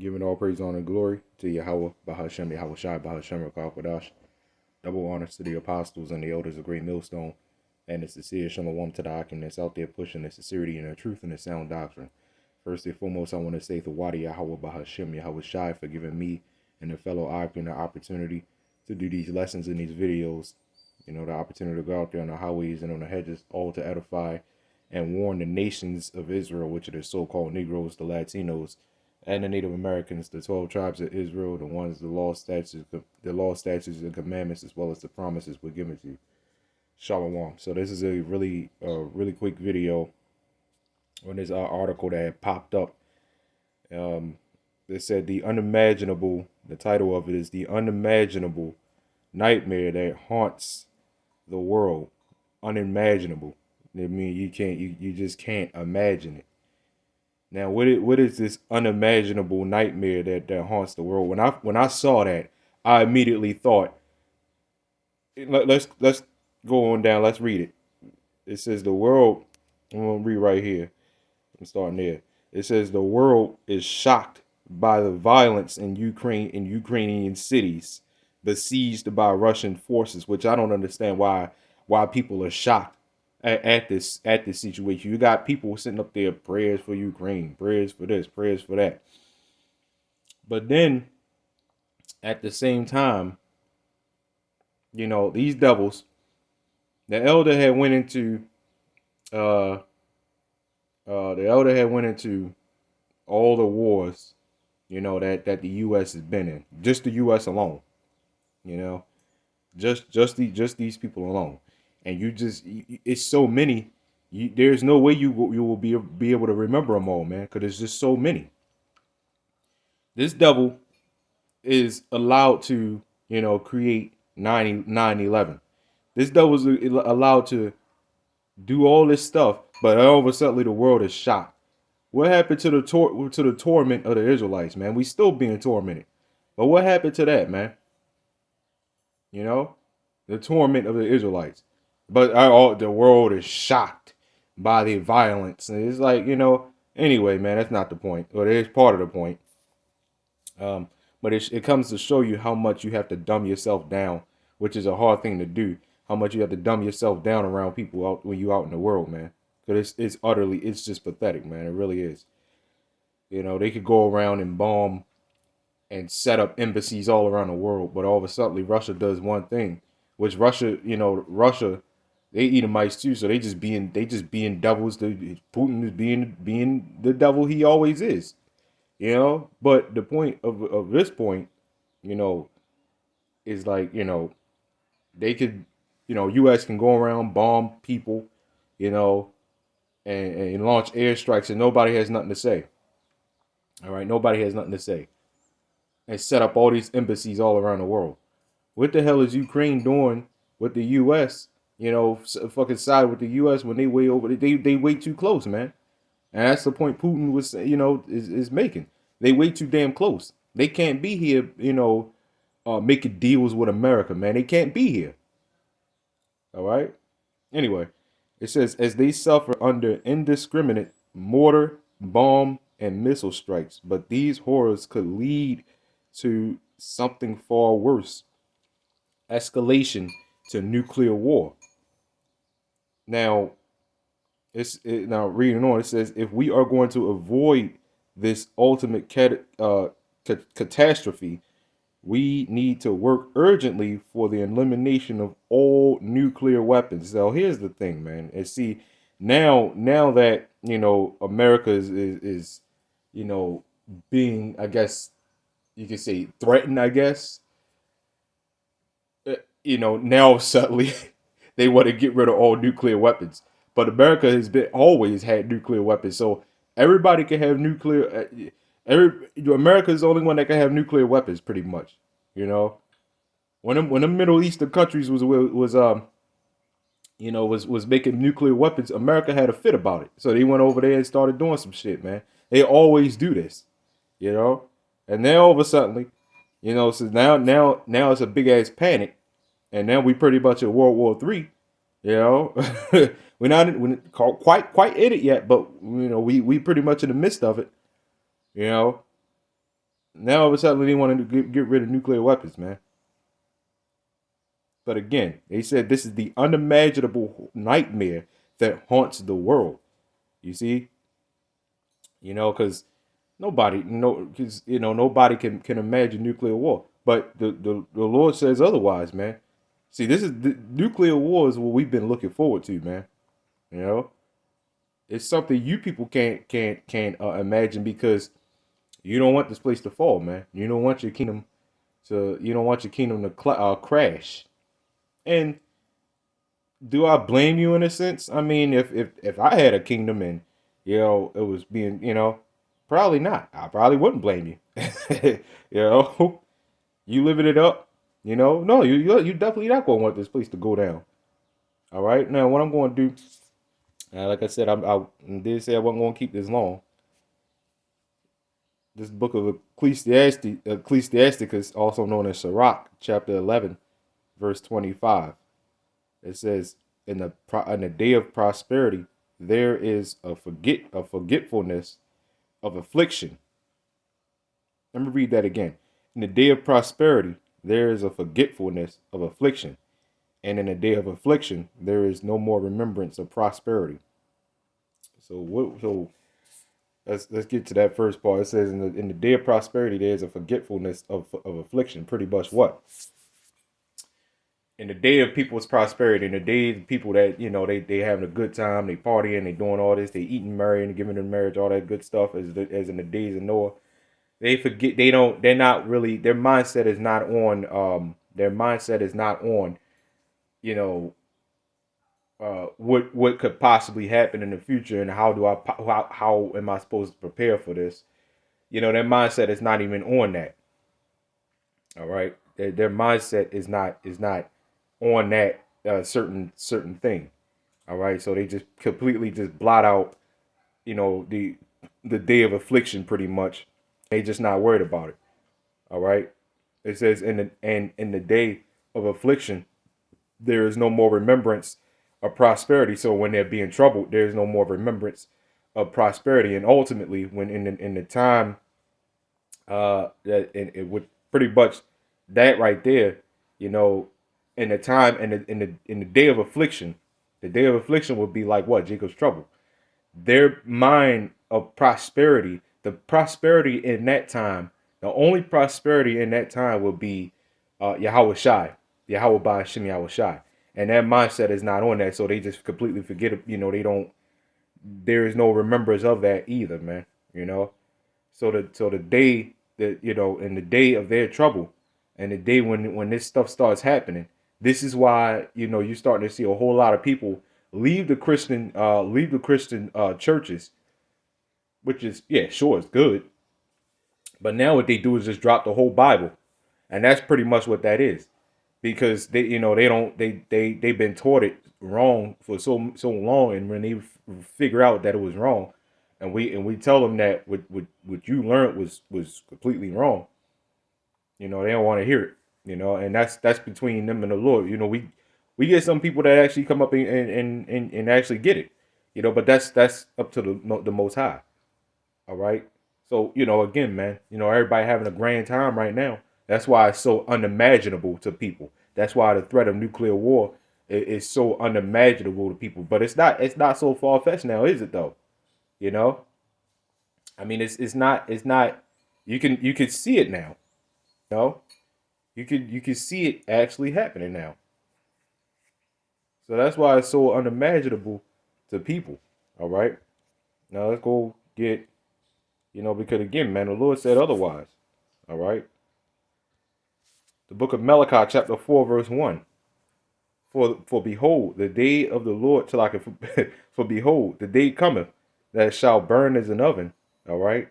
Giving all praise, honor, and glory to Yahawah, BAHASHAM, YAHAWASHI, BAHASHAM, Rakakadash. Double honors to the apostles and the elders of Great Millstone, and the sincere shalom to the Akim that's out there pushing the sincerity and the truth and the sound doctrine. First and foremost, I want to say Thawadi Yahawah, BAHASHAM, YAHAWASHI for giving me and the fellow Akim the opportunity to do these lessons and these videos. You know, the opportunity to go out there on the highways and on the hedges, all to edify and warn the nations of Israel, which are the so-called Negroes, the Latinos, and the Native Americans, the 12 tribes of Israel, the ones, the law, statutes, and commandments, as well as the promises were given to you. Shalom. So this is a really quick video on this article that had popped up. They said the unimaginable. The title of it is the unimaginable nightmare that haunts the world. Unimaginable. I mean, you just can't imagine it. Now, what is this unimaginable nightmare that haunts the world? When I saw that, I immediately thought, let's go on down. Let's read it. It says the world. I'm gonna read right here. I'm starting there. It says the world is shocked by the violence in Ukrainian cities besieged by Russian forces, which I don't understand why people are shocked at this situation. You got people sitting up there, prayers for Ukraine, prayers for this, prayers for that. But then at the same time, you know, these devils, the elder had went into all the wars, you know, that the US has been in. Just the US alone. You know. Just these people alone. And it's so many. There's no way you will be able to remember them all, man, because there's just so many. This devil is allowed to, you know, create 9/11. This devil is allowed to do all this stuff, but all of a sudden the world is shocked. What happened to the torment of the Israelites, man? We still being tormented, but what happened to that, man? You know, the torment of the Israelites. But the world is shocked by the violence. And it's like, you know, anyway, man, that's not the point. Or it is part of the point. But it comes to show you how much you have to dumb yourself down, which is a hard thing to do. How much you have to dumb yourself down around people out when you out in the world, man. Because it's just pathetic, man. It really is. You know, they could go around and bomb and set up embassies all around the world. But all of a sudden, Russia does one thing, which Russia, they Edomites too, so they just being devils. Putin is being the devil he always is, you know. But the point of this point, you know, is like, you know, they could, you know, U.S. can go around bomb people, you know, and launch airstrikes, and nobody has nothing to say. All right, nobody has nothing to say, and set up all these embassies all around the world. What the hell is Ukraine doing with the U.S.? You know, fucking side with the U.S. when they way over, they way too close, man. And that's the point Putin was, you know, is making. They way too damn close. They can't be here, you know, making deals with America, man. They can't be here. All right. Anyway, it says as they suffer under indiscriminate mortar, bomb, and missile strikes, but these horrors could lead to something far worse: escalation to nuclear war. Now, now reading on, it says if we are going to avoid this ultimate catastrophe, we need to work urgently for the elimination of all nuclear weapons. So here's the thing, man. And see, now that, you know, America is you know, being, I guess you could say, threatened, I guess. You know, now suddenly they want to get rid of all nuclear weapons. But America has always had nuclear weapons, so everybody can have nuclear. America is the only one that can have nuclear weapons, pretty much. You know, when the Middle Eastern countries was making nuclear weapons, America had a fit about it, so they went over there and started doing some shit, man. They always do this, you know. And then all of a sudden, you know, so now it's a big ass panic. And now we pretty much in World War III, you know. we're not quite in it yet, but you know we pretty much in the midst of it, you know. Now all of a sudden they want to get rid of nuclear weapons, man. But again, they said this is the unimaginable nightmare that haunts the world. You see, because nobody can imagine nuclear war. But the Lord says otherwise, man. See, this is the nuclear war is what we've been looking forward to, man. You know, it's something you people can't imagine because you don't want this place to fall, man. You don't want your kingdom to crash. And do I blame you in a sense? I mean, if I had a kingdom and it was being, probably not. I probably wouldn't blame you. you know, you living it up. No, you definitely not gonna want this place to go down. All right. Now, what I'm going to do, like I said, I did say I wasn't going to keep this long. This book of Ecclesiasticus, also known as Sirach, chapter 11, verse 25. It says, in the day of prosperity, there is a forgetfulness of affliction. Let me read that again. In the day of prosperity, there is a forgetfulness of affliction. And in the day of affliction, there is no more remembrance of prosperity. So let's get to that first part. It says in the day of prosperity, there is a forgetfulness of affliction. Pretty much what? In the day of people's prosperity, in the day of people that, they having a good time, they partying, they doing all this, they eating, marrying, giving them marriage, all that good stuff, as in the days of Noah, they forget, they're not really, their mindset is not on, what could possibly happen in the future and how am I supposed to prepare for this? Their mindset is not even on that. All right, their mindset is not on that certain thing. All right, so they just completely just blot out, the day of affliction pretty much. They just not worried about it. All right, it says in the day of affliction, there is no more remembrance of prosperity. So when they're being troubled, there is no more remembrance of prosperity. And ultimately, when in the time that it would pretty much that right there, in the time in the day of affliction, the day of affliction would be like what? Jacob's trouble. Their mind of prosperity, the prosperity in that time, the only prosperity in that time will be YAHAWASHI, BAHASHAM YAHAWASHI. And that mindset is not on that, so they just completely forget it. There is no remembrance of that either, man. So the day that, in the day of their trouble, and the day when this stuff starts happening, this is why, you're starting to see a whole lot of people leave the Christian churches, which is, yeah, sure, it's good. But now what they do is just drop the whole Bible. And that's pretty much what that is. Because they've been taught it wrong for so long, and when they figure out that it was wrong, and we tell them that what you learned was completely wrong, they don't want to hear it, and that's between them and the Lord. We get some people that actually come up and actually get it, but that's up to the Most High. All right. So, again, man, everybody having a grand time right now. That's why it's so unimaginable to people. That's why the threat of nuclear war is so unimaginable to people. But it's not so far-fetched now, is it though? I mean, it's not you can see it now. You can see it actually happening now. So that's why it's so unimaginable to people. All right. Now let's go get, because again, man, the Lord said otherwise. All right. The book of Malachi, chapter 4, verse 1. For behold, the day of the Lord, for behold, the day cometh that shall burn as an oven. All right.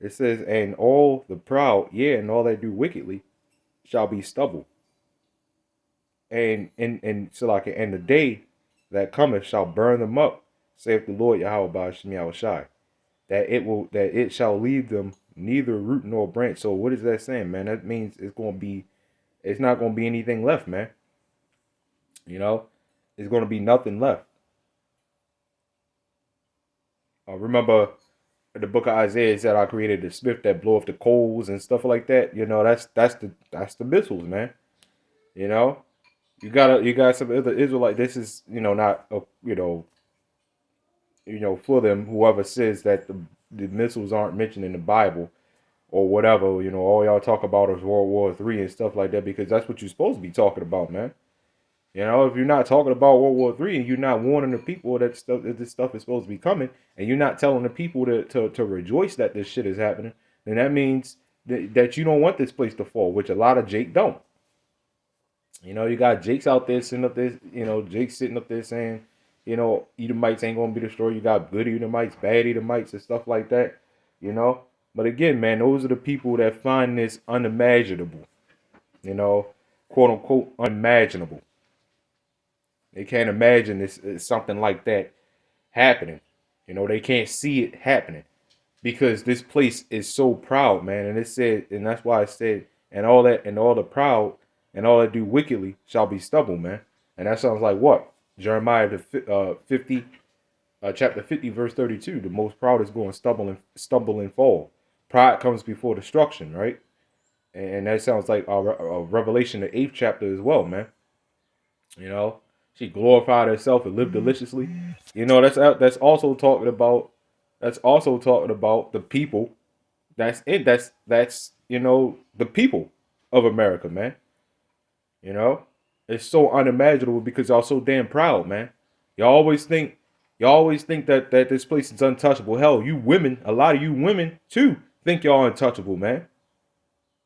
It says, and all the proud, and all that do wickedly shall be stubble. And the day that cometh shall burn them up, saith the Lord Yahweh BAHASHAM YAHAWASHI. That it shall leave them neither root nor branch. So what is that saying, man? That means it's not gonna be anything left, man. It's gonna be nothing left. Remember the book of Isaiah, it said I created the smith that blow up the coals and stuff like that. You know, that's the missiles, man. You know, you got some other Israelite. This is, not for them. Whoever says that the missiles aren't mentioned in the Bible or whatever, all y'all talk about is World War III and stuff like that, because that's what you're supposed to be talking about, man. If you're not talking about World War III and you're not warning the people that this stuff is supposed to be coming, and you're not telling the people to rejoice that this shit is happening, then that means that you don't want this place to fall, which a lot of Jake don't. You got Jake's out there sitting up there, Jake sitting up there saying, Edomites ain't gonna be destroyed. You got good Edomites, bad Edomites, and stuff like that, you know. But again, man, those are the people that find this unimaginable, quote unquote unimaginable. They can't imagine this something like that happening. They can't see it happening because this place is so proud, man. And it said, and that's why I said, and all the proud and all that do wickedly shall be stubble, man. And that sounds like what? Jeremiah chapter 50, verse 32. The most proud is going to stumble and fall. Pride comes before destruction, right? And that sounds like a Revelation, the 8th chapter as well, man. She glorified herself and lived deliciously. That's also talking about the people. That's it. That's the people of America, man. It's so unimaginable because y'all so damn proud, man. Y'all always think that this place is untouchable. Hell, you women, a lot of you women too, think y'all untouchable, man.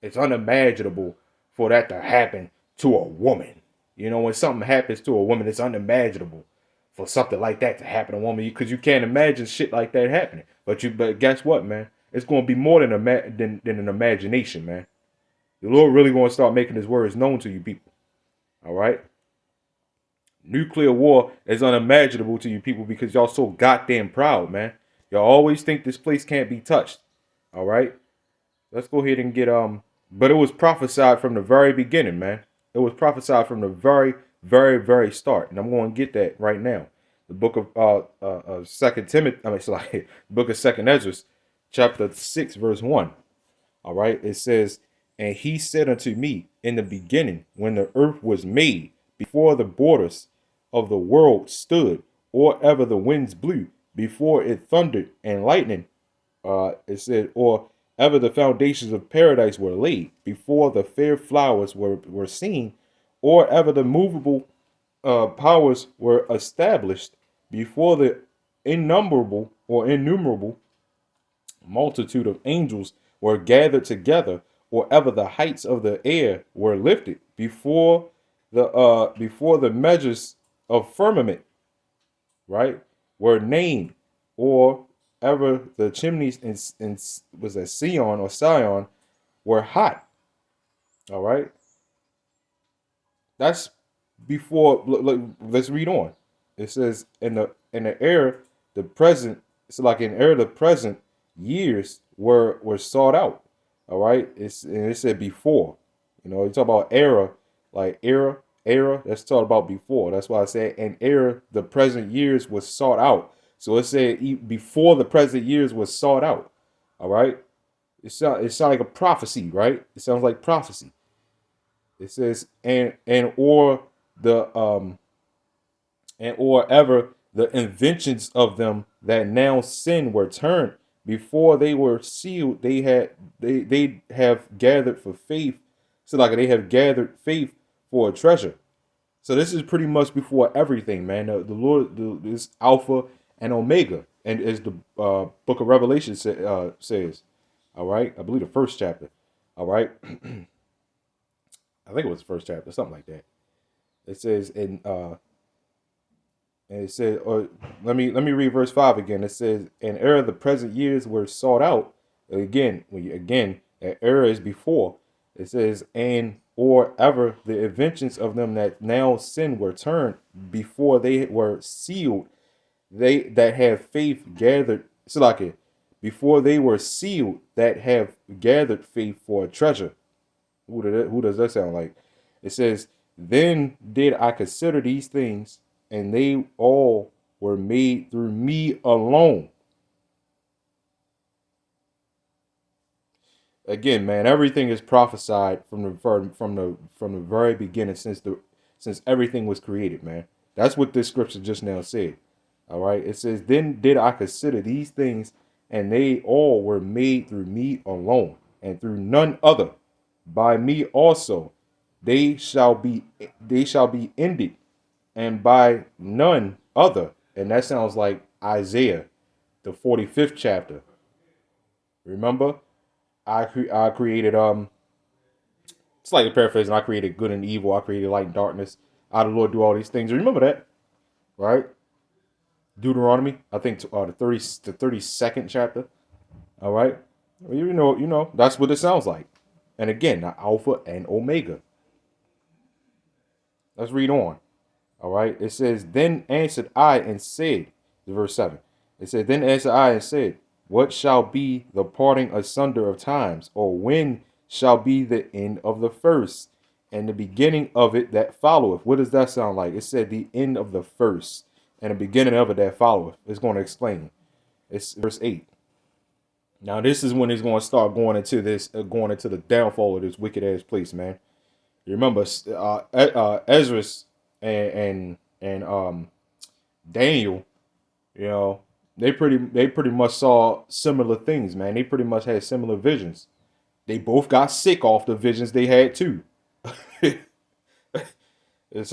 It's unimaginable for that to happen to a woman. When something happens to a woman, it's unimaginable for something like that to happen to a woman, because you can't imagine shit like that happening. But guess what, man? It's going to be more than an imagination, man. The Lord really going to start making His words known to you people. All right. Nuclear war is unimaginable to you people because y'all so goddamn proud, man. Y'all always think this place can't be touched. All right. Let's go ahead and get But it was prophesied from the very beginning, man. It was prophesied from the very, very, very start, and I'm going to get that right now. The book of Second Timothy, the book of Second Ezra, chapter 6, verse 1. All right, it says, "And he said unto me in the beginning, when the earth was made, before the borders of the world stood, or ever the winds blew, before it thundered and lightning." It said, "Or ever the foundations of paradise were laid, before the fair flowers were seen, or ever the movable powers were established, before the innumerable multitude of angels were gathered together, or ever the heights of the air were lifted, before the measures of firmament, right, were named, or ever the chimneys in was that Sion were hot." All right, that's before. Look, let's read on. It says, in the era the present. It's like in era the present years were sought out. All right, it said before. You talk about era, like era. That's talked about before. That's why I said in era the present years was sought out. So it said before the present years was sought out. All right. It sounds like a prophecy, right? It sounds like prophecy. It says or ever the inventions of them that now sin were turned, before they were sealed, they have gathered for faith. So like they have gathered faith for a treasure. So this is pretty much before everything, man. The Lord is Alpha and Omega, and as the book of Revelation says. All right, I believe the first chapter. All right, I think it was the first chapter, something like that. It says and it says, or let me read verse 5 again. It says, "And ere the present years were sought out." Again, that era is before. It says, "And or ever the inventions of them that now sin were turned, before they were sealed, they that have faith gathered." So like it, before they were sealed, that have gathered faith for a treasure. Who does that sound like? It says, "Then did I consider these things, and they all were made through me alone." Again, man, everything is prophesied from the very beginning since everything was created, man. That's what this scripture just now said. All right. It says, "Then did I consider these things, and they all were made through me alone, and through none other. By me also they shall be ended, and by none other." And that sounds like Isaiah, the 45th chapter. Remember? I created it's like a paraphrase, and I created good and evil, I created light and darkness. I the Lord do all these things. Remember that, right? Deuteronomy, I think the 32nd chapter. All right. Well, that's what it sounds like. And again, the Alpha and Omega. Let's read on. All right. It says, "Then answered I and said," verse 7. It said, "Then answered I and said, what shall be the parting asunder of times? Or when shall be the end of the first, and the beginning of it that followeth?" What does that sound like? It said the end of the first and the beginning of it that followeth. It's going to explain. It's verse 8. Now this is when he's going to start going into the downfall of this wicked ass place, man. You remember Ezra and Daniel, you know, they pretty much saw similar things, man. They pretty much had similar visions. They both got sick off the visions they had too. It's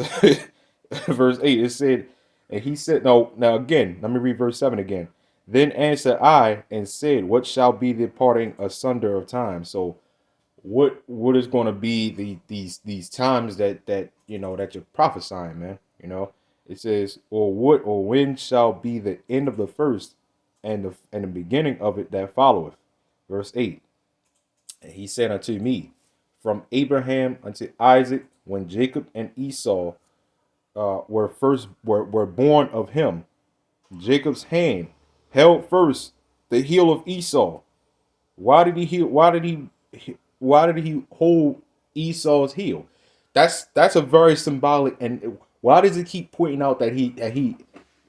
verse 8. It said, and he said, no, now again, let me read verse 7 again. "Then answered I and said, what shall be the parting asunder of time?" So what is going to be these times that you're prophesying, man? It says, or when shall be the end of the first, and the beginning of it that followeth. Verse 8. "And he said unto me, from Abraham unto Isaac, when Jacob and Esau were born of him, Jacob's hand held first the heel of Esau." Why did he hold Esau's heel? That's a very symbolic. And why does it keep pointing out that he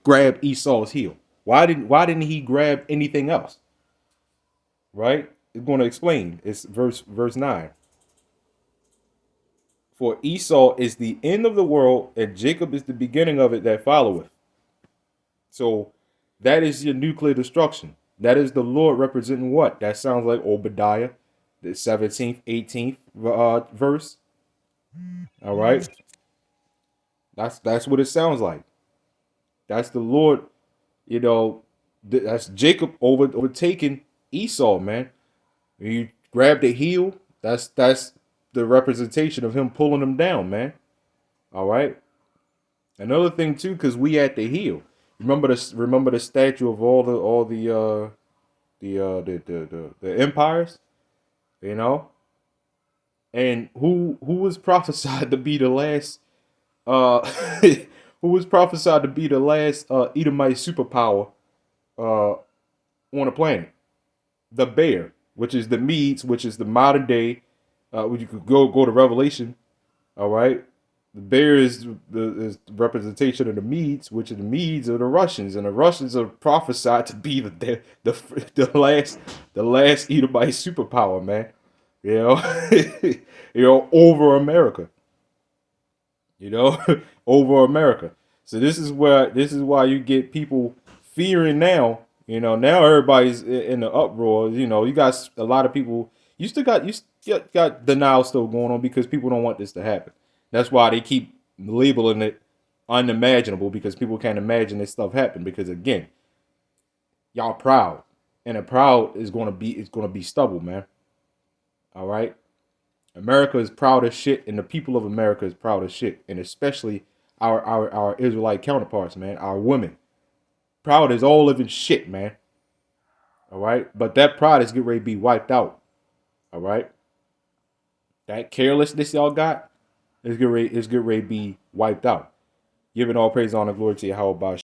grabbed Esau's heel? Why didn't he grab anything else? Right? It's going to explain. It's verse 9. "For Esau is the end of the world, and Jacob is the beginning of it that followeth." So that is your nuclear destruction. That is the Lord representing what? That sounds like Obadiah, the 17th, 18th verse. All right. That's what it sounds like. That's the Lord, that's Jacob overtaking Esau, man. When you grab the heel, that's the representation of him pulling him down, man. All right. Another thing too, because we at the heel. Remember the statue of all the empires, and who was prophesied to be the last who was prophesied to be the last Edomite superpower on the planet? The bear, which is the Medes, which is the modern day. You could go to Revelation. All right, the bear is the representation of the Medes, which are the Medes are the Russians, and the Russians are prophesied to be the last Edomite superpower, man. Over America. Over America. So this is why you get people fearing now. Now everybody's in the uproar. You got a lot of people. You still got denial still going on because people don't want this to happen. That's why they keep labeling it unimaginable, because people can't imagine this stuff happen. Because again, y'all proud, and the proud is gonna be stubble, man. All right. America is proud as shit, and the people of America is proud as shit, and especially our Israelite counterparts, man. Our women, proud as all living shit, man. All right, but that pride is getting ready to be wiped out. All right, that carelessness y'all got is getting ready to be wiped out. Giving all praise, honor, glory to YAHAWASHI.